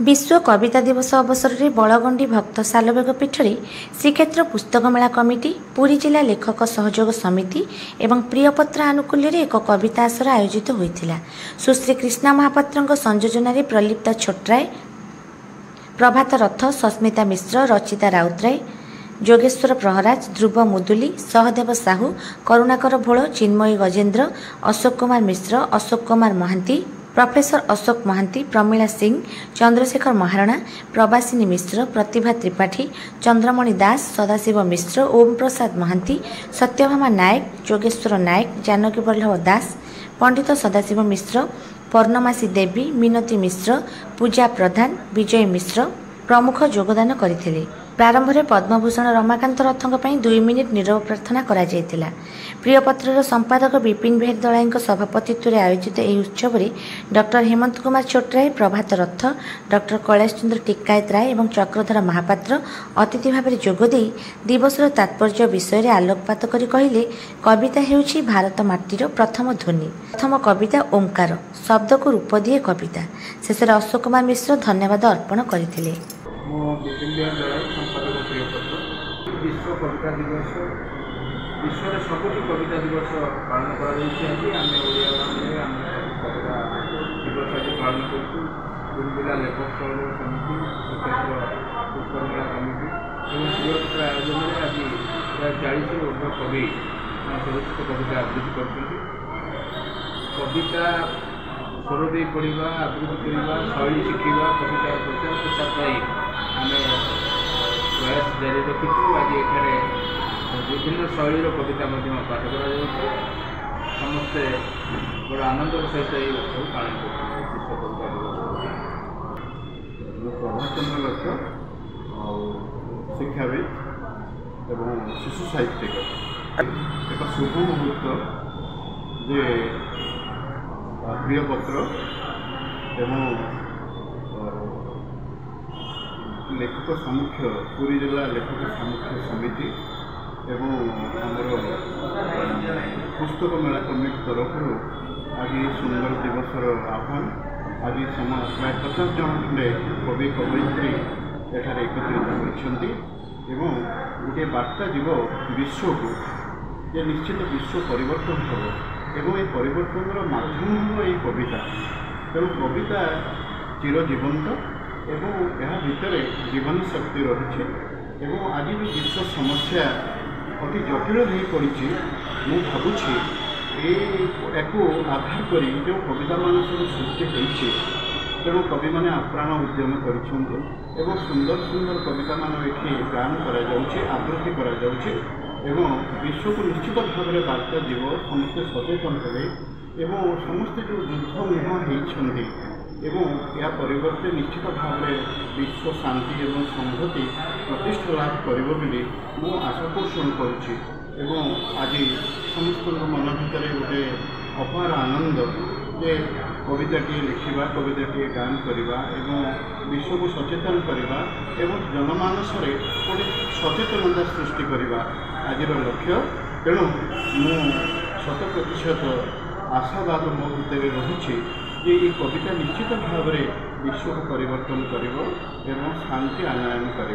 विश्व कविता दिवस अवसर में बलगंडी भक्त सालबेग पीठ में श्रीक्षेत्र पुस्तक मेला कमिटी पुरी जिला लेखक सहयोग समिति एवं प्रियपत्र आनुकूल्य एक कविता आसर आयोजित होता। सुश्री कृष्णा महापात्र संयोजन प्रलिप्त छोटराय, प्रभात रथ, सस्मिता मिश्र, रचिता राउतराय, जोगेश्वर प्रहराज, ध्रुव मुदुली, सहदेव साहू, करुणाकर भोल, चिन्मयी गजेन्द्र, अशोक कुमार मिश्र, अशोक कुमार महांती, प्रोफेसर अशोक महांती, प्रमिला सिंह, चंद्रशेखर महारणा, प्रवासिनी मिश्र, प्रतिभा त्रिपाठी, चंद्रमणि दास, सदाशिव मिश्र, ओम प्रसाद महांती, सत्यभामा नायक, जोगेश्वर नायक, जानकी वल्लभ दास, पंडित सदाशिव मिश्र, पौर्णमासी देवी, मिनती मिश्र, पूजा प्रधान, विजय मिश्र प्रमुख योगदान करथिले। प्रारंभ में पद्मभूषण रमाकांत रथों 2 मिनिट नीरव प्रार्थना करा जायतिला। प्रियपत्रर संपादक विपिन बिहारी दलाईं सभापतित्व में आयोजित यह उत्सव में डॉक्टर हेमंत कुमार छोटराय, प्रभात रथ, डॉक्टर कैलाश चंद्र टिक्कायत राय और चक्रधर महापात्र अतिथि भाव में जोगदे दिवसर तात्पर्य विषय आलोकपात कर कहले, कविता हेउछि भारत माटीर प्रथम ध्वनि, प्रथम कविता ओंकार, शब्द को रूप दिए कविता। शेष अशोक कुमार मिश्र धन्यवाद अर्पण करथिले। विश्व कविता दिवस विश्व सबुठ कविता दिवस पालन करा कविता दिवस आज पालन कर जिला लेखक सहयोग समिति, श्रीक्षेत्र पुस्तक मेला कमिटी और प्रियपत्र आयोजन में आज प्राय 40 ରୁ ऊर्ध्व कवि स्वरचित कविता आबृत्ति कर कविता स्वर दे पढ़ा, आबृत्ति करवा, शैली शिखा, कविता प्रचार प्रसार पाई आम प्रयास जारी रखीचु। आज ये विभिन्न शैलीर कविता पाठ कर समस्ते बड़ आनंदर सहित ये उत्सव पालन कर विश्व कविता दिवस। प्रभात चंद्र लक्ष्य शिक्षाविद एवं शिशु साहित्यिक एक शुभ मुहूर्त जे प्रियपत्र एवं लेखक सामुख्य पुरी जिला लेखक सामुख्य समिति एवं आमर पुस्तक मेला कमिटी तरफ आज सुंदर दिवसर आह्वान। आज प्राय 50 जन खंडे कवि कवयित्री एठार एकत्रित होती गोटे बार्ता जीव विश्व को ये निश्चित विश्व परिवर्तन हम एवं ये परिवर्तन माध्यम ये कविता। तेणु कविता चिरजीवंत एवं यह भितर जीवन शक्ति रही एवं आज जो विश्व समस्या अति जटिल हो पड़ी मु भावुँ या आधार कर जो कविता मान सब सृष्टि होती तेणु कवि मैंने आप्राण उद्यम कर सुंदर सुंदर कविता मान ये गान आवृत्ति एवं विश्व को निश्चित भाव में बार्ता जीव समस्ते सचेतन हे एवं समस्ते जो युद्ध मुह होती एवं या परिवर्ते निश्चित भाव में विश्व शांति एवं संहति प्रतिष्ठा लाभ कर आशा पोषण करुच्ची। आज समस्त मन भितर गोटे अपार आनंद जे कविताटी लिखा, कविताटी गान करवा एवं विश्व को सचेतन करवा एवं जनमानस गोटे सचेतनता सृष्टि करवा आज लक्ष्य। तेणु मु 100% आशावाद मो भीतर रही ये कविता निश्चित भाव में विश्व को परिवर्तन कर शांति आनयन कर।